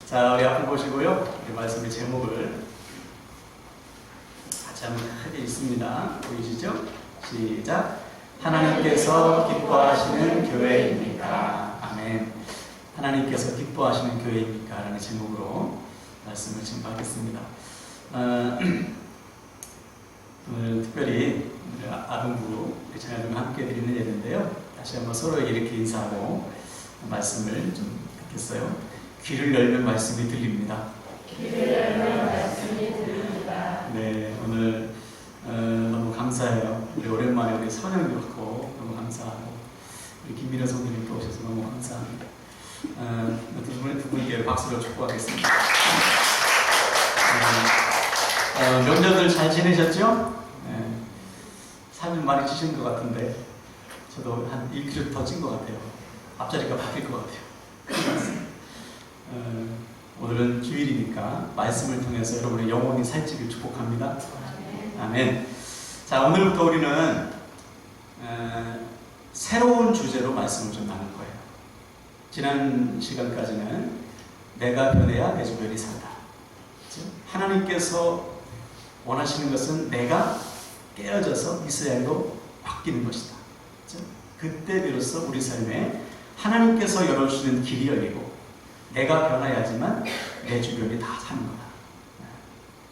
자, 우리 앞을 보시고요. 우리 말씀의 제목을 같이 한번 크게 읽습니다. 보이시죠? 시작. 하나님께서 기뻐하시는 교회입니까? 아멘. 하나님께서 기뻐하시는 교회입니까? 라는 제목으로 말씀을 증거하겠습니다. 오늘 특별히 아동부 자녀들과 함께 드리는 예배인데요. 다시 한번 서로에게 이렇게 인사하고 말씀을 좀 듣겠어요. 귀를 열면 말씀이 들립니다. 귀를 열면 말씀이 들립니다. 네, 오늘 너무 감사해요. 우리 오랜만에 우리 선영이 왔고 너무 감사하고 우리 김민호 선생님도 오셔서 너무 감사합니다. 두 분께 박수로 축복하겠습니다. 명절들 잘 지내셨죠? 네, 살을 많이 찌신 것 같은데 저도 한 1kg 더 찐 것 같아요. 앞자리가 바뀔 것 같아요. 오늘은 주일이니까 말씀을 통해서 여러분의 영혼이 살찌길 축복합니다. 아멘. 자, 오늘부터 우리는 새로운 주제로 말씀을 좀 나눌 거예요. 지난 시간까지는 내가 변해야 내 주변이 산다. 그렇죠? 하나님께서 원하시는 것은 내가 깨어져서 이스라엘로 바뀌는 것이다. 그렇죠? 그때 비로소 우리 삶에 하나님께서 열어주시는 길이 열리고 내가 변해야지만 내 주변이 다 사는 거다.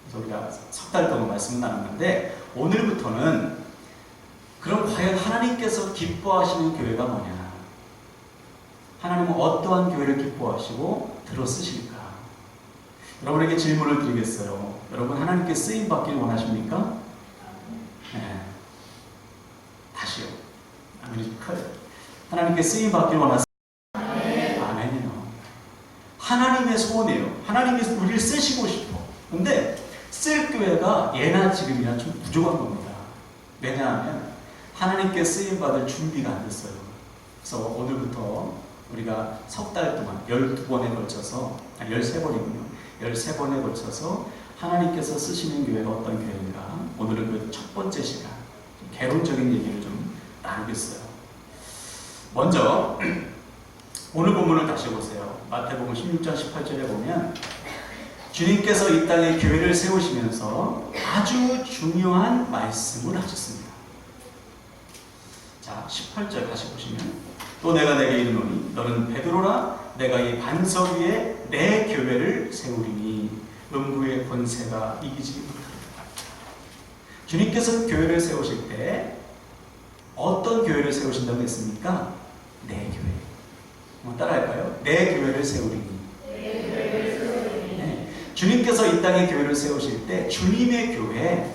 그래서 우리가 석 달 동안 말씀을 나눴는데 오늘부터는 그럼 과연 하나님께서 기뻐하시는 교회가 뭐냐? 하나님은 어떠한 교회를 기뻐하시고 들어 쓰실까? 여러분에게 질문을 드리겠어요. 여러분 하나님께 쓰임 받기를 원하십니까? 네. 다시요. 아멘이 좀 커요. 하나님께 쓰임 받기를 원하십니까? 하나님의 소원이에요. 하나님이 우리를 쓰시고 싶어. 근데 쓸 교회가 예나 지금이나 좀 부족한 겁니다. 왜냐하면 하나님께 쓰임받을 준비가 안 됐어요. 그래서 오늘부터 우리가 석 달 동안 12번에 걸쳐서 13번이군요. 13번에 걸쳐서 하나님께서 쓰시는 교회가 어떤 교회인가, 오늘은 그 첫 번째 시간 좀 개론적인 얘기를 좀 나누겠어요. 먼저 오늘 본문을 다시 보세요. 마태복음 16장 18절에 보면 주님께서 이 땅에 교회를 세우시면서 아주 중요한 말씀을 하셨습니다. 자, 18절 다시 보시면 또 내가 내게 이르노니 너는 베드로라 내가 이 반석 위에 내 교회를 세우리니 음부의 권세가 이기지 못하리라. 주님께서 교회를 세우실 때 어떤 교회를 세우신다고 했습니까? 내 교회. 한번 따라할까요? 내 교회를 세우리니. 네. 주님께서 이 땅에 교회를 세우실 때 주님의 교회,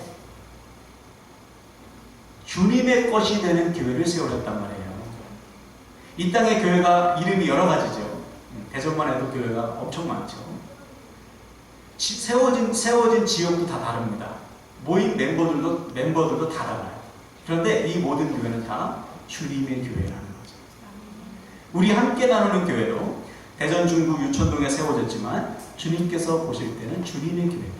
주님의 것이 되는 교회를 세우셨단 말이에요. 이 땅의 교회가 이름이 여러 가지죠. 대전만 해도 교회가 엄청 많죠. 세워진 지역도 다 다릅니다. 모인 멤버들도 다 달라요. 그런데 이 모든 교회는 다 주님의 교회라는 거죠. 우리 함께 나누는 교회도 대전 중구 유천동에 세워졌지만 주님께서 보실 때는 주님의 교회입니다.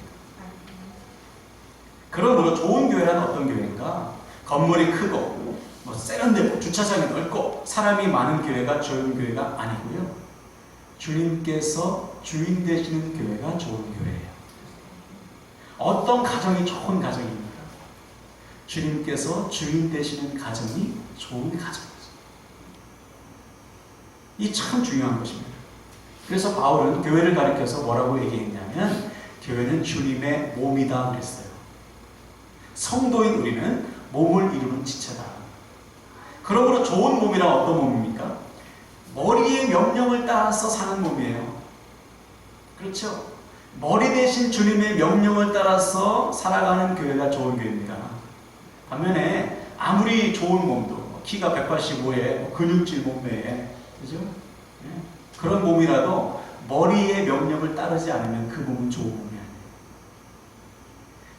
그러므로 좋은 교회란 어떤 교회인가? 건물이 크고 세련되고 주차장이 넓고 사람이 많은 교회가 좋은 교회가 아니고요. 주님께서 주인 되시는 교회가 좋은 교회예요. 어떤 가정이 좋은 가정입니까? 주님께서 주인 되시는 가정이 좋은 가정이죠. 이 참 중요한 것입니다. 그래서 바울은 교회를 가리켜서 뭐라고 얘기했냐면 교회는 주님의 몸이다 그랬어요. 성도인 우리는 몸을 이루는 지체다. 그러므로 좋은 몸이란 어떤 몸입니까? 머리의 명령을 따라서 사는 몸이에요. 그렇죠? 머리 대신 주님의 명령을 따라서 살아가는 교회가 좋은 교회입니다. 반면에 아무리 좋은 몸도 키가 185에 근육질 몸매에 그죠? 네. 그런 몸이라도 머리의 명령을 따르지 않으면 그 몸은 좋은 몸이 아니에요.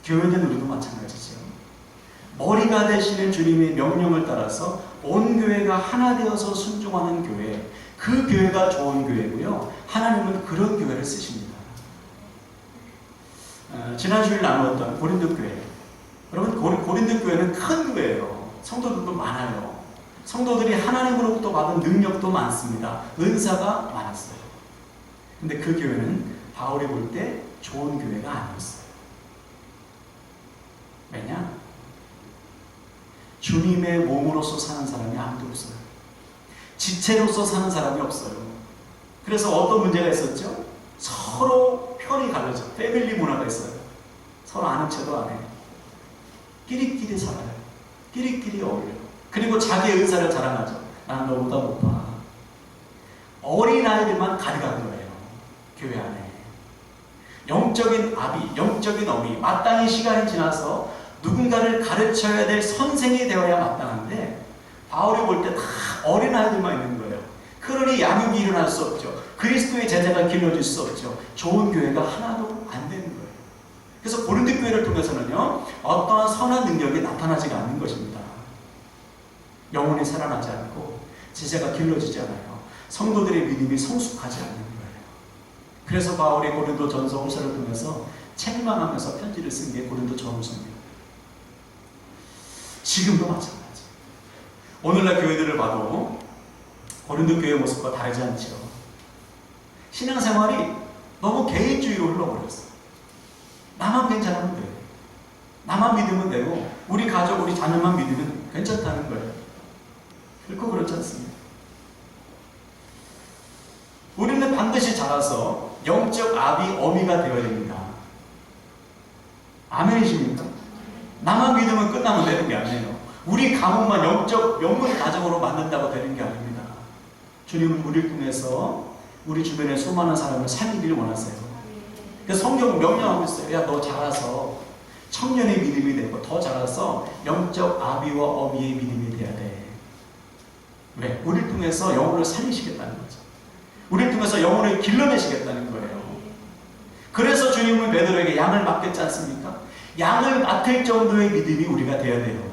교회는 우리도 마찬가지죠. 머리가 되시는 주님의 명령을 따라서 온 교회가 하나 되어서 순종하는 교회, 그 교회가 좋은 교회고요. 하나님은 그런 교회를 쓰십니다. 지난 주일 나누었던 고린도 교회. 여러분 고린도 교회는 큰 교회예요. 성도들도 많아요. 성도들이 하나님으로부터 받은 능력도 많습니다. 은사가 많았어요. 근데 그 교회는 바울이 볼 때 좋은 교회가 아니었어요. 왜냐? 주님의 몸으로서 사는 사람이 아무도 없어요. 지체로서 사는 사람이 없어요. 그래서 어떤 문제가 있었죠? 서로 편이 갈라져. 패밀리 문화가 있어요. 서로 아는 체도 안 해요. 끼리끼리 살아요. 끼리끼리 어울려요. 그리고 자기의 의사를 자랑하죠. 나는 너보다 높아. 어린아이들만 가득한 거예요. 교회 안에. 영적인 아비, 영적인 어미, 마땅히 시간이 지나서 누군가를 가르쳐야 될 선생이 되어야 마땅한데 바울이 볼 때 다 어린아이들만 있는 거예요. 그러니 양육이 일어날 수 없죠. 그리스도의 제자가 길러질 수 없죠. 좋은 교회가 하나도 안 되는 거예요. 그래서 고린도 교회를 통해서는요, 어떠한 선한 능력이 나타나지가 않는 것입니다. 영혼이 살아나지 않고 제자가 길러지지 않아요. 성도들의 믿음이 성숙하지 않는 거예요. 그래서 바울이 고린도 전서 후서를 통해서 책망하면서 편지를 쓴 게 고린도 전후서입니다. 지금도 마찬가지. 오늘날 교회들을 봐도 고린도 교회의 모습과 다르지 않죠. 신앙생활이 너무 개인주의로 흘러버렸어요. 나만 괜찮으면 돼요. 나만 믿으면 되고 우리 가족, 우리 자녀만 믿으면 괜찮다는 거예요. 결코 그렇지 않습니다. 우리는 반드시 자라서 영적 아비, 어미가 되어야 됩니다. 아멘이십니까? 나만 믿으면 끝나면 되는 게 아니에요. 우리 가문만 영적 명문 가정으로 만든다고 되는 게 아닙니다. 주님은 우리를 통해서 우리 주변의 수많은 사람을 살리기를 원하세요. 그래서 성경은 명령하고 있어요. 야, 너 자라서 청년의 믿음이 되고 더 자라서 영적 아비와 어미의 믿음이 돼야 돼. 왜? 우리를 통해서 영혼을 살리시겠다는 거죠. 우리를 통해서 영혼을 길러내시겠다는 거예요. 그래서 주님은 베드로에게 양을 맡겼지 않습니까? 양을 맡을 정도의 믿음이 우리가 돼야 돼요.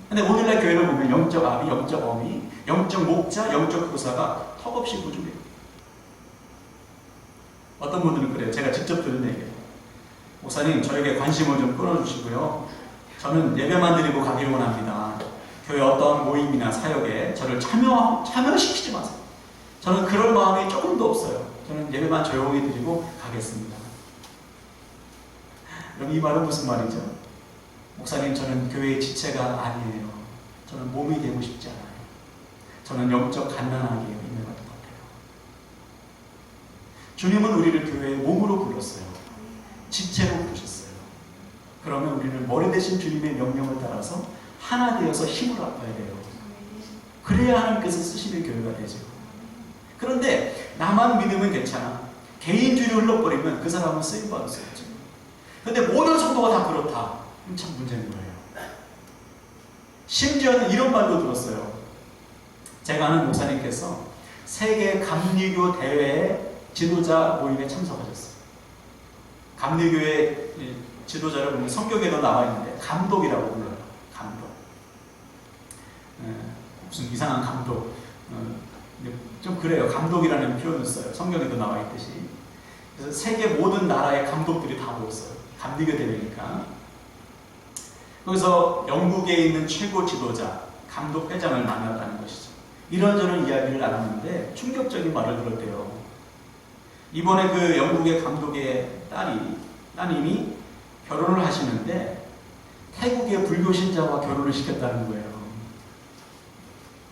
근데 오늘날 교회를 보면 영적 아비, 영적 어미, 영적 목자, 영적 교사가 턱없이 부족해요. 어떤 분들은 그래요. 제가 직접 들은 얘기예요. 목사님, 저에게 관심을 좀 끌어주시고요. 저는 예배만 드리고 가기를 원합니다. 교회 어떤 모임이나 사역에 저를 참여시키지 마세요. 저는 그럴 마음이 조금도 없어요. 저는 예배만 조용히 드리고 가겠습니다. 그럼 이 말은 무슨 말이죠? 목사님, 저는 교회의 지체가 아니에요. 저는 몸이 되고 싶지 않아요. 저는 영적 갓난아기예요. 있는 것 같아요. 주님은 우리를 교회의 몸으로 불렀어요. 지체로 부르셨어요. 그러면 우리는 머리 대신 주님의 명령을 따라서 하나 되어서 힘을 합해야 돼요. 그래야 하나님께서 쓰시는 교회가 되죠. 그런데 나만 믿으면 괜찮아. 개인주의로 흘러버리면 그 사람은 쓰임받을 수 없죠. 그런데 모든 성도가 다 그렇다. 그럼 참 문제인 거예요. 심지어는 이런 말도 들었어요. 제가 아는 목사님께서 세계 감리교 대회 지도자 모임에 참석하셨어요. 감리교의 지도자를 보면 성경에도 나와 있는데 감독이라고 불러요. 감독. 무슨 이상한 감독. 좀 그래요. 감독이라는 표현을 써요. 성경에도 나와 있듯이. 그래서 세계 모든 나라의 감독들이 다 모였어요. 감리교 대회니까. 거기서 영국에 있는 최고 지도자, 감독 회장을 만났다는 것이죠. 이런저런 이야기를 나눴는데 충격적인 말을 들었대요. 이번에 그 영국의 감독의 따님이 결혼을 하시는데 태국의 불교 신자와 결혼을 시켰다는 거예요.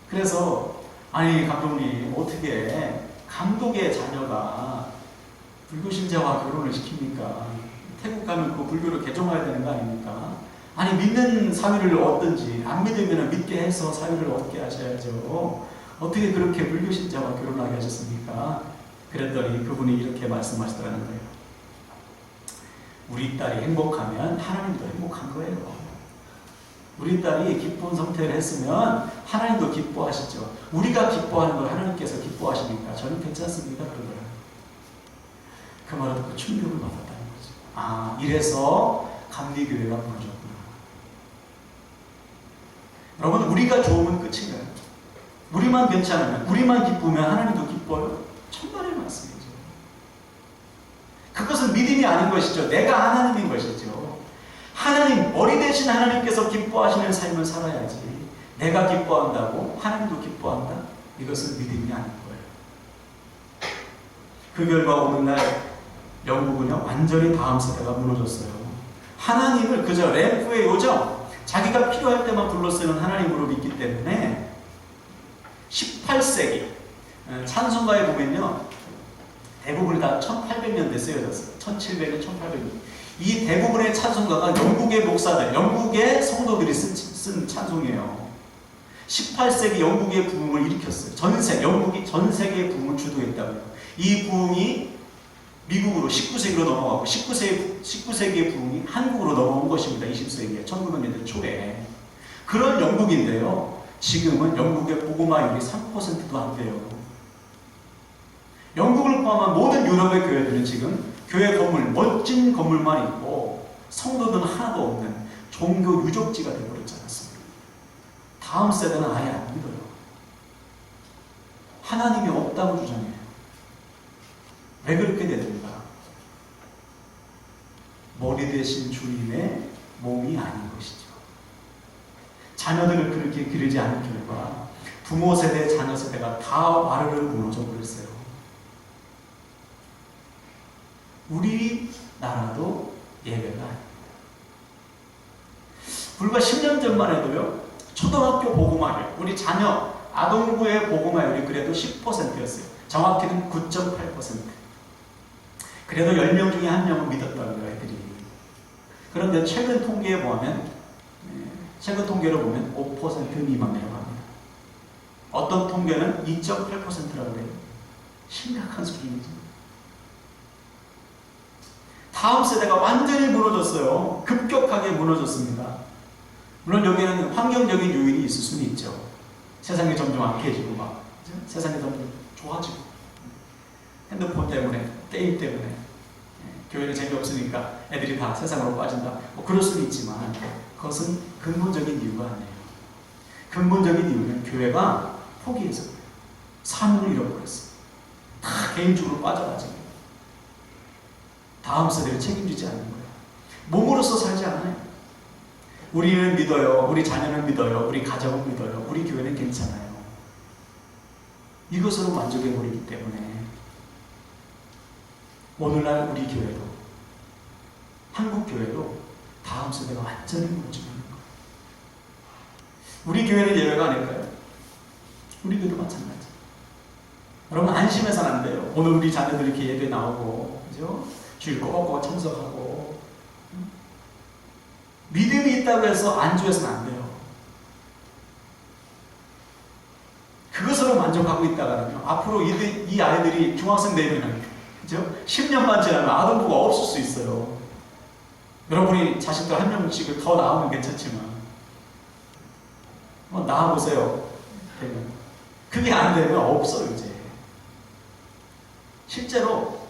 그래서 아니 감독님, 어떻게 감독의 자녀가 불교 신자와 결혼을 시킵니까? 태국 가면 그 불교를 개종해야 되는 거 아닙니까? 아니 믿는 사위를 얻든지 안 믿으면 믿게 해서 사위를 얻게 하셔야죠. 어떻게 그렇게 불교 신자와 결혼하게 하셨습니까? 그랬더니 그분이 이렇게 말씀하시더라는 거예요. 우리 딸이 행복하면 하나님도 행복한 거예요. 우리 딸이 기쁜 선택을 했으면 하나님도 기뻐하시죠. 우리가 기뻐하는 걸 하나님께서 기뻐하시니까 저는 괜찮습니다. 그러더라고요. 그 말을 듣고 충격을 받았다는 거죠. 아, 이래서 감리교회가 무너졌구나. 여러분, 우리가 좋으면 끝이에요. 우리만 괜찮으면, 우리만 기쁘면 하나님도 기뻐요. 천만의 말씀이죠. 그것은 믿음이 아닌 것이죠. 내가 하나님인 것이죠. 하나님, 머리 대신 하나님께서 기뻐하시는 삶을 살아야지. 내가 기뻐한다고 하나님도 기뻐한다? 이것은 믿음이 아닌 거예요. 그 결과 오늘날 영국은요 완전히 다음 세대가 무너졌어요. 하나님을 그저 램프의 요정, 자기가 필요할 때만 불러 쓰는 하나님으로 믿기 때문에 18세기 찬송가에 보면요 대부분이 다 1800년대 쓰여졌어요. 1700년, 1800년. 이 대부분의 찬송가가 영국의 목사들, 영국의 성도들이 쓴 찬송이에요. 18세기 영국의 부흥을 일으켰어요. 영국이 전 세계의 부흥을 주도했다고요. 이 부흥이 미국으로 19세기로 넘어가고 19세기의 부흥이 한국으로 넘어온 것입니다. 20세기에 1900년대 초에. 그런 영국인데요. 지금은 영국의 복음화율이 3%도 안 돼요. 영국을 포함한 모든 유럽의 교회들은 지금 교회 건물, 멋진 건물만 있고 성도들은 하나도 없는 종교 유적지가 되어버렸지 않았습니까? 다음 세대는 아예 안 믿어요. 하나님이 없다고 주장해요. 왜 그렇게 됐는가? 머리 대신 주님의 몸이 아닌 것이죠. 자녀들을 그렇게 기르지 않은 결과 부모 세대, 자녀 세대가 다 와르르 무너져 버렸어요. 우리나라도 예외가 아닙니다. 불과 10년 전만 해도요, 초등학교 복음화율, 우리 자녀, 아동부의 복음화율이 그래도 10%였어요. 정확히는 9.8%. 그래도 10명 중에 1명은 믿었다고요, 애들이. 그런데 최근 통계에 보면, 최근 통계로 보면 5% 미만이라고 합니다. 어떤 통계는 2.8%라고 해요. 심각한 수준이죠. 다음 세대가 완전히 무너졌어요. 급격하게 무너졌습니다. 물론 여기에는 환경적인 요인이 있을 수는 있죠. 세상이 점점 악해지고 막 세상이 점점 좋아지고 핸드폰 때문에, 게임 때문에 교회는 재미없으니까 애들이 다 세상으로 빠진다. 뭐 그럴 수는 있지만 그것은 근본적인 이유가 아니에요. 근본적인 이유는 교회가 포기해서 그래요. 사명을 잃어버렸어요. 다 개인적으로 빠져가지고 다음 세대를 책임지지 않는 거예요. 몸으로서 살지 않아요. 우리는 믿어요. 우리 자녀는 믿어요. 우리 가정은 믿어요. 우리 교회는 괜찮아요. 이것으로 만족해버리기 때문에 오늘날 우리 교회도, 한국 교회도 다음 세대가 완전히 무너지고 있는 거예요. 우리 교회는 예외가 아닐까요? 우리 교회도 마찬가지. 여러분 안심해서는 안 돼요. 오늘 우리 자녀들이 이렇게 예배 나오고, 그죠? 주일 꼭꼭 참석하고 믿음이 있다고 해서 안주해서는 안 돼요. 그것으로 만족하고 있다가는요, 앞으로 이 아이들이 중학생 되면, 그죠? 10년만 지나면 아동부가 없을 수 있어요. 여러분이 자식들 한 명씩을 더 낳으면 괜찮지만 낳아보세요. 그게 안 되면 없어요. 이제 실제로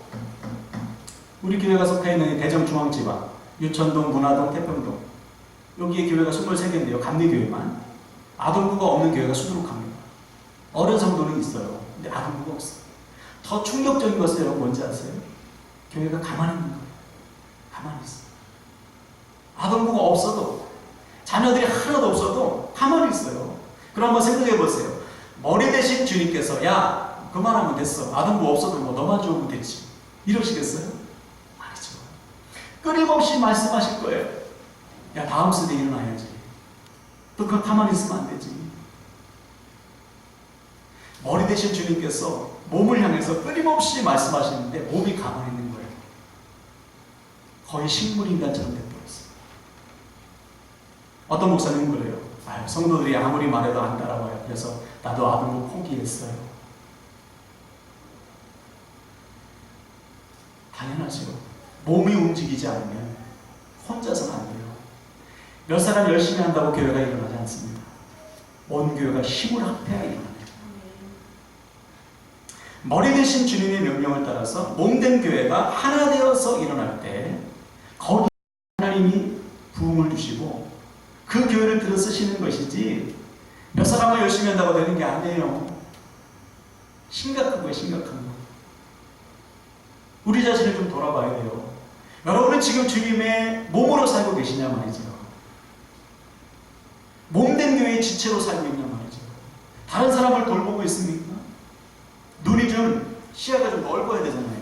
우리 교회가 속해 있는 대정중앙지방, 유천동, 문화동, 태평동, 여기에 교회가 23개인데요. 감리교회만. 아동부가 없는 교회가 수두룩합니다. 어른 성도는 있어요. 근데 아동부가 없어요. 더 충격적인 것은 여러분 뭔지 아세요? 교회가 가만히 있는 거예요. 가만히 있어요. 아동부가 없어도, 자녀들이 하나도 없어도 가만히 있어요. 그럼 한번 생각해 보세요. 머리 대신 주님께서 야, 그만하면 됐어. 아동부 없어도 뭐 너만 좋으면 됐지. 이러시겠어요? 끊임없이 말씀하실 거예요. 야, 다음 세대 일어나야지. 또 그거 가만히 있으면 안 되지. 머리 대신 주님께서 몸을 향해서 끊임없이 말씀하시는데 몸이 가만히 있는 거예요. 거의 식물인간처럼 돼버렸어요. 어떤 목사님은 그래요. 성도들이 아무리 말해도 안 따라와요. 그래서 나도 아동부 포기했어요. 당연하죠. 몸이 움직이지 않으면 혼자서는 안 돼요. 몇 사람 열심히 한다고 교회가 일어나지 않습니다. 온 교회가 힘을 합해야 일어나요. 머리 대신 주님의 명령을 따라서 몸된 교회가 하나 되어서 일어날 때 거기 하나님이 부흥을 주시고 그 교회를 들어 쓰시는 것이지 몇 사람만 열심히 한다고 되는 게 아니에요. 심각한 거예요. 심각한 거. 우리 자신을 좀 돌아봐야 돼요. 여러분은 지금 주님의 몸으로 살고 계시냐 말이죠. 몸된 교회의 지체로 살고 있냐 말이죠. 다른 사람을 돌보고 있습니까? 눈이 좀, 시야가 좀 넓어야 되잖아요.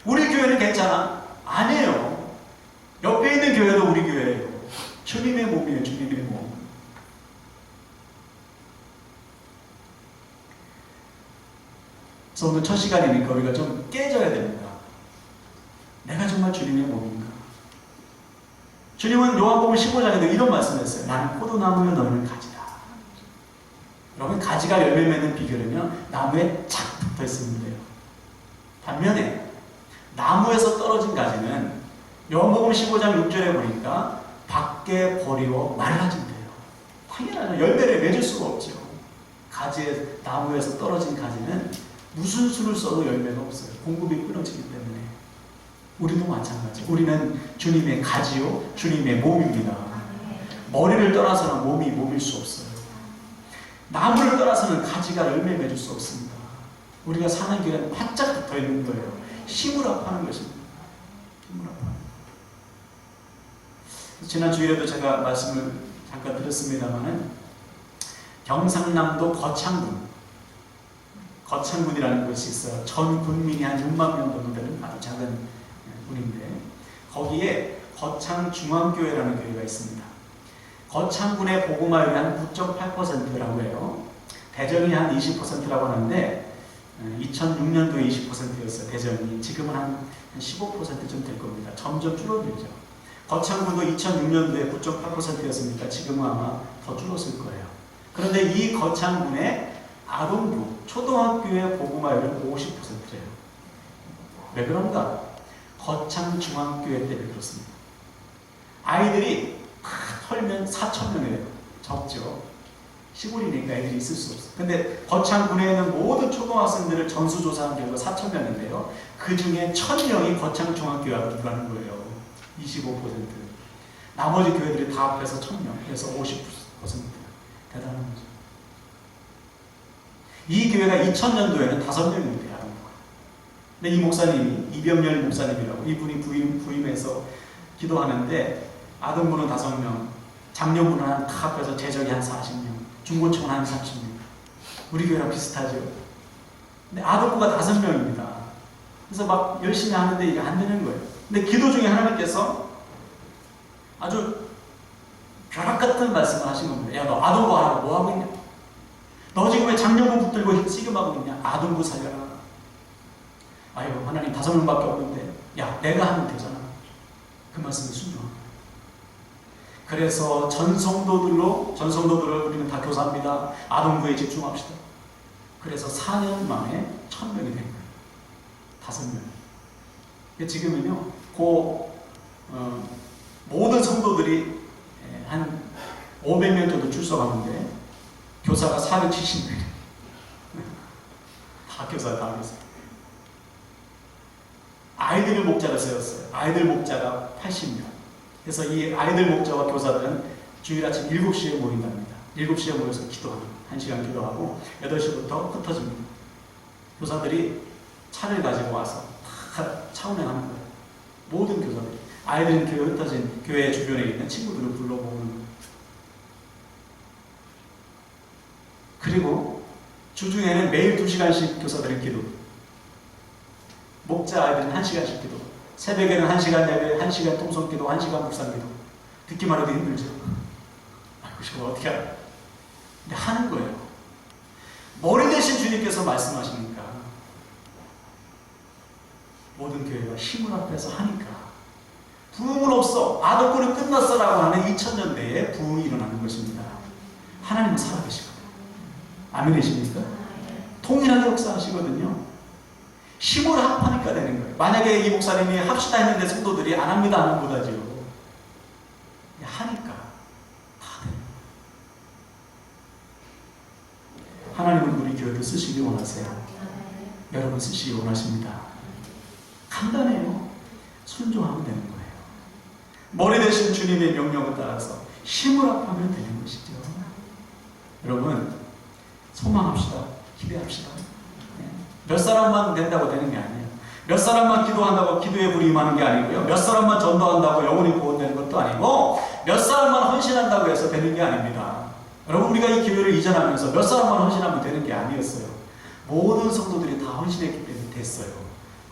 우리 교회는 괜찮아? 아니에요. 옆에 있는 교회도 우리 교회예요. 주님의 몸이에요. 주님의 몸. 그래서 오늘 첫 시간이니까 우리가 좀 깨져야 됩니다. 내가 정말 주님의 몸인가? 주님은 요한복음 15장에도 이런 말씀을 했어요. 나는 포도나무요 너희는 가지다. 여러분 가지가 열매 맺는 비결은요. 나무에 착 붙어 있으면 돼요. 반면에 나무에서 떨어진 가지는 요한복음 15장 6절에 보니까 밖에 버리고 말라진대요. 당연하죠. 열매를 맺을 수가 없죠. 나무에서 떨어진 가지는 무슨 수를 써도 열매가 없어요. 공급이 끊어지기 때문에. 우리도 마찬가지. 우리는 주님의 가지요, 주님의 몸입니다. 머리를 떠나서는 몸일 수 없어요. 나무를 떠나서는 가지가 열매 맺을 수 없습니다. 우리가 사는 교회는 바짝 붙어 있는 거예요. 힘을 합하는 것입니다. 힘을 합하는. 지난 주일에도 제가 말씀을 잠깐 드렸습니다만은 경상남도 거창군이라는 곳이 있어요. 전 군민이 한 6만 명 정도 되는 아주 작은 군인데 거기에 거창중앙교회라는 교회가 있습니다. 거창군의 복음화율이 한 9.8%라고 해요. 대전이 한 20%라고 하는데 2006년도에 20%였어요. 대전이. 지금은 한 15%쯤 될 겁니다. 점점 줄어들죠. 거창군도 2006년도에 9.8%였으니까 지금은 아마 더 줄었을 거예요. 그런데 이 거창군의 아동부, 초등학교의 복음화율은 50%예요. 왜 그런가? 거창중앙교회 때문에 그렇습니다. 아이들이 털면 4,000명이래요. 적죠. 시골이니까 애들이 있을 수 없어요. 근데 거창군에 있는 모든 초등학생들을 전수조사한 결과 4,000명인데요. 그 중에 1,000명이 거창중앙교회 아동부라는 거예요. 25%. 나머지 교회들이 다 합해서 1,000명. 그래서 50%. 대단한 거죠. 이 교회가 2000년도에는 5명인데요. 근데 이 목사님이 이병렬 목사님이라고 이분이 부임해서 기도하는데 아동부는 5명, 장년부는 다 합해서 재적이 한 40명, 중고층은 한 30명. 우리 교회랑 비슷하죠. 근데 아동부가 5명입니다. 그래서 막 열심히 하는데 이게 안 되는 거예요. 근데 기도 중에 하나님께서 아주 벼락 같은 말씀을 하신 겁니다. 야, 너 아동부 하라고 뭐 하고 있냐? 너 지금 왜 장년부 붙들고 씨름하고 있냐? 아동부 살려라. 아유, 하나님 5명밖에 없는데, 야, 내가 하면 되잖아. 그 말씀에 순종합니다. 그래서 전성도들을 우리는 다 교사합니다. 아동부에 집중합시다. 그래서 4년 만에 1,000명이 된 거예요. 5명. 지금은요, 모든 성도들이 한 500명 정도 출석하는데, 교사가 470명. 다 교사. 아이들 목자를 세웠어요. 아이들 목자가 80명. 그래서 이 아이들 목자와 교사들은 주일 아침 7시에 모인답니다. 7시에 모여서 기도하고 1시간 기도하고 8시부터 흩어집니다. 교사들이 차를 가지고 와서 다 차 운행하는 거예요. 모든 교사들이. 아이들은 교회 흩어진 교회 주변에 있는 친구들을 불러모으는 거예요. 그리고 주중에는 매일 2시간씩 교사들이 기도. 목자 아이들은 1시간씩 기도. 새벽에는 1시간 예배, 1시간 통성 기도, 1시간 묵상 기도. 듣기만 해도 힘들죠. 아이고, 이거 어떻게 알아? 근데 하는 거예요. 머리 대신 주님께서 말씀하시니까 모든 교회가 힘을 합해서 하니까 부흥은 없어. 아동부는 끝났어라고 하는 2000년대에 부흥이 일어나는 것입니다. 하나님은 살아계시거든요. 아멘이십니까? 통일하게 역사하시거든요. 힘을 합하니까 되는 거예요. 만약에 이 목사님이 합시다 했는데 성도들이 안 합니다 하는 보다지요. 하니까 다 돼요. 하나님은 우리 교회를 쓰시기 원하세요. 여러분 쓰시기 원하십니다. 간단해요. 순종하면 되는 거예요. 머리 대신 주님의 명령을 따라서 힘을 합하면 되는 것이죠. 여러분 소망합시다. 기대합시다. 몇 사람만 된다고 되는 게 아니에요. 몇 사람만 기도한다고 기도에 불이 임하는 게 아니고요. 몇 사람만 전도한다고 영혼이 구원되는 것도 아니고 몇 사람만 헌신한다고 해서 되는 게 아닙니다. 여러분 우리가 이 기회를 이전하면서 몇 사람만 헌신하면 되는 게 아니었어요. 모든 성도들이 다 헌신했기 때문에 됐어요.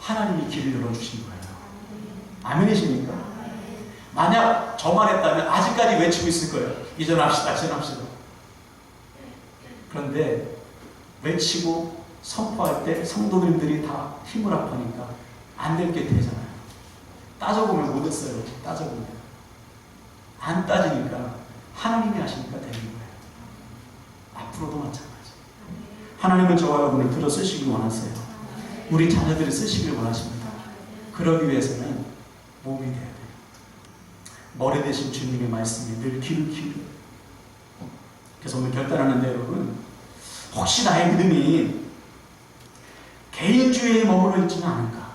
하나님이 길을 열어주신 거예요. 아멘이십니까? 만약 저만 했다면 아직까지 외치고 있을 거예요. 이전합시다, 이전합시다. 그런데 외치고 선포할 때 성도님들이 다 힘을 합하니까 안 될 게 되잖아요. 따져보면 못 했어요. 따져보면. 안 따지니까 하나님이 하시니까 되는 거예요. 앞으로도 마찬가지. 하나님은 저와 여러분을 들어 쓰시길 원하세요. 우리 자녀들이 쓰시길 원하십니다. 그러기 위해서는 몸이 돼야 돼요. 머리 대신 주님의 말씀에 늘 귀를 기울여요. 그래서 오늘 결단하는데 여러분, 혹시 나의 믿음이 개인주의에 머물러 있지는 않을까?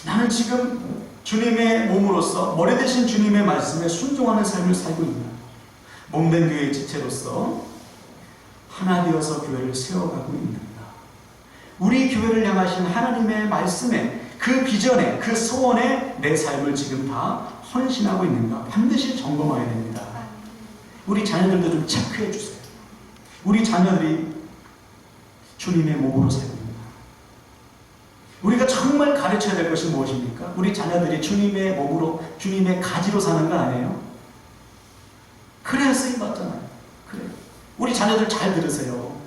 나는 지금 주님의 몸으로서 머리 대신 주님의 말씀에 순종하는 삶을 살고 있나? 몸된 교회의 지체로서 하나 되어서 교회를 세워가고 있는가? 우리 교회를 향하신 하나님의 말씀에, 그 비전에, 그 소원에 내 삶을 지금 다 헌신하고 있는가? 반드시 점검해야 됩니다. 우리 자녀들도 좀 체크해 주세요. 우리 자녀들이 주님의 몸으로 살고 있는가? 우리가 정말 가르쳐야 될 것이 무엇입니까? 우리 자녀들이 주님의 몸으로, 주님의 가지로 사는 거 아니에요? 그래야 쓰임받잖아요. 그래. 우리 자녀들 잘 들으세요.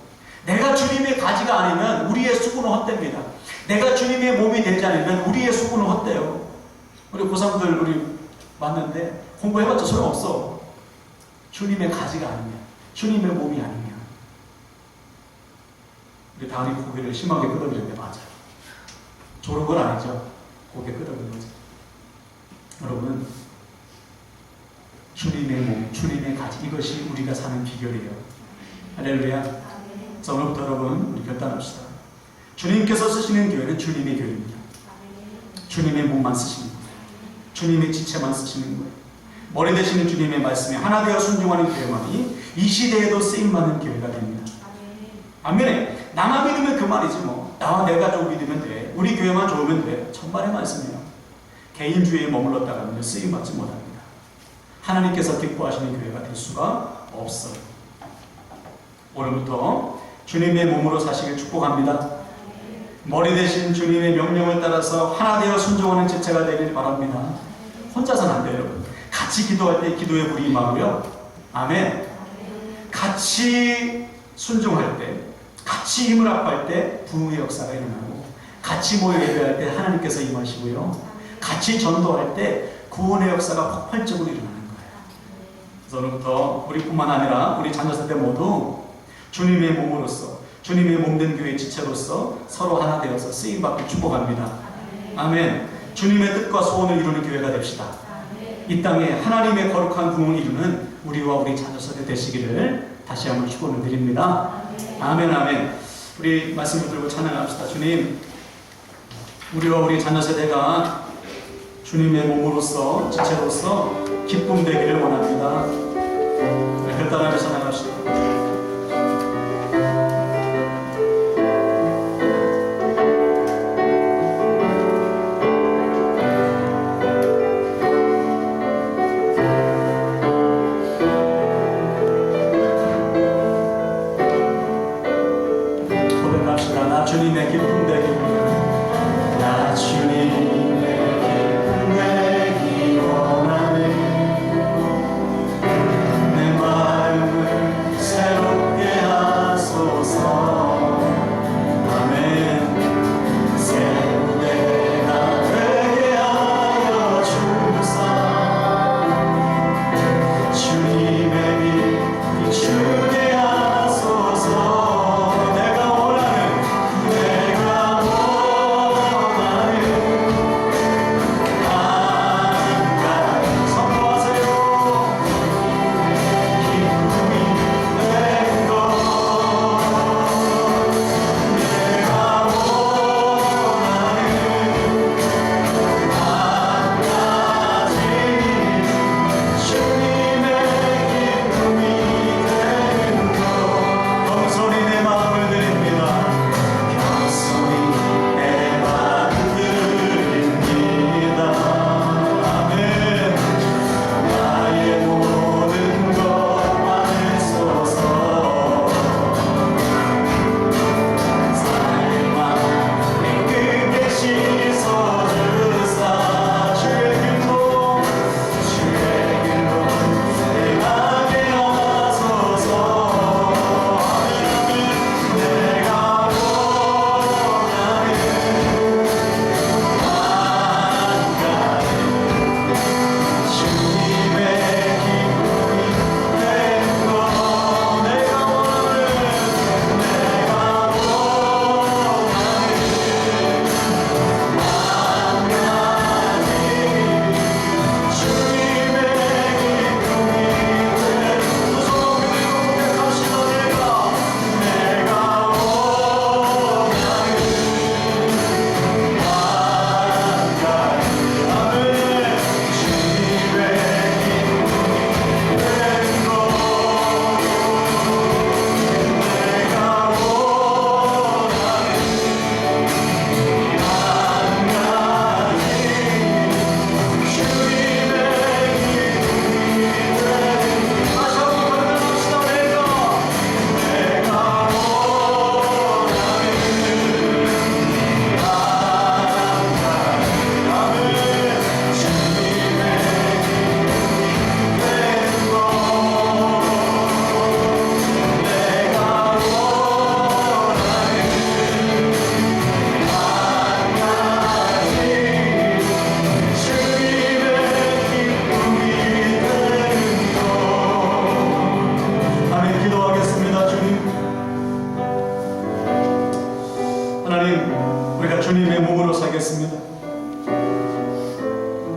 내가 주님의 가지가 아니면 우리의 수고는 헛됩니다. 내가 주님의 몸이 되지 않으면 우리의 수고는 헛돼요. 우리 고3들 우리 왔는데 공부해봤자 소용없어. 주님의 가지가 아니면, 주님의 몸이 아니면. 우리 다은이 고개를 심하게 끄덕이는데 맞아요. 졸은 건 아니죠. 고개 끄덕이는 거죠. 여러분, 주님의 몸, 주님의 가지, 이것이 우리가 사는 비결이에요. 할렐루야. 자, 오늘부터 여러분 우리 결단합시다. 주님께서 쓰시는 교회는 주님의 교회입니다. 주님의 몸만 쓰시는 거예요. 주님의 지체만 쓰시는 거예요. 머리 대시는 주님의 말씀에 하나 되어 순종하는 교회만이 이 시대에도 쓰임받는 교회가 됩니다. 아멘. 나만 믿으면 그만이지 뭐. 나와 내 가족 믿으면 돼. 우리 교회만 좋으면 돼. 천만의 말씀이에요. 개인주의에 머물렀다가는 쓰임받지 못합니다. 하나님께서 기뻐하시는 교회가 될 수가 없어요. 오늘부터 주님의 몸으로 사시길 축복합니다. 머리 대신 주님의 명령을 따라서 하나 되어 순종하는 지체가 되길 바랍니다. 혼자서는 안 돼요. 같이 기도할 때 기도의 불이 임하고요. 아멘. 같이 순종할 때, 같이 힘을 합할 때 부흥의 역사가 일어나고, 같이 모여 예배할 때 하나님께서 임하시고요. 같이 전도할 때 구원의 역사가 폭발적으로 일어나는 거예요. 그래서 오늘부터 우리뿐만 아니라 우리 자녀 세대 모두 주님의 몸으로서, 주님의 몸된 교회 지체로서 서로 하나 되어서 쓰임받고 축복합니다. 아멘. 주님의 뜻과 소원을 이루는 교회가 됩시다. 이 땅에 하나님의 거룩한 부흥을 이루는 우리와 우리 자녀 세대 되시기를 다시 한번 축원을 드립니다. 아멘, 아멘. 우리 말씀 붙들고 찬양합시다. 주님, 우리와 우리 자녀 세대가 주님의 몸으로서, 지체로서 기쁨 되기를 원합니다. 결단하며 찬양합시다. 주님의 기쁨 되기 원하네. 나 주님의 기쁨 되기 원하네. 내 마음을 새롭게 하소서. 아멘. 새 무대가 되게 하여 주사. 주님의 빛 비추게 하소서. 내 마음을 드립니다. 겸손히 내 마음을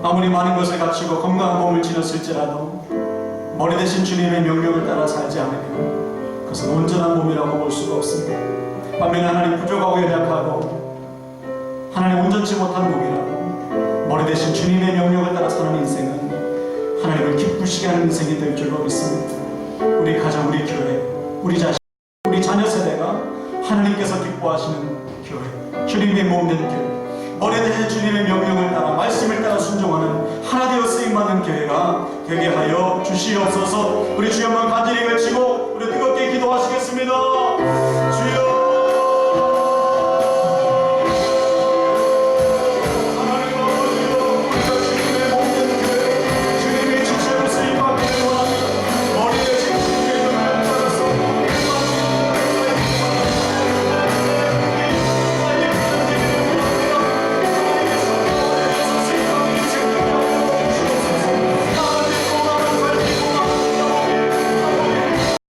아무리 많은 것을 갖추고 건강한 몸을 지녔을지라도 머리 대신 주님의 명령을 따라 살지 않으면 그것은 온전한 몸이라고 볼 수가 없습니다. 반면에 하나님 부족하고 연약하고 하나님 온전치 못한 몸이라도 머리 대신 주님의 명령을 따라 사는 인생은 하나님을 기쁘시게 하는 인생이 될 줄로 믿습니다. 우리 가정, 우리 교회, 우리 자식, 우리 자녀 세대가 하나님께서 기뻐하시는 교회, 주님의 몸된 교회, 머리에 대해 주님의 명령을 따라 말씀을 따라 순종하는 하나 되어 쓰임받는 교회가 되게 하여 주시옵소서. 우리 주여 한번 간절히 외치고 우리 뜨겁게 기도하시겠습니다.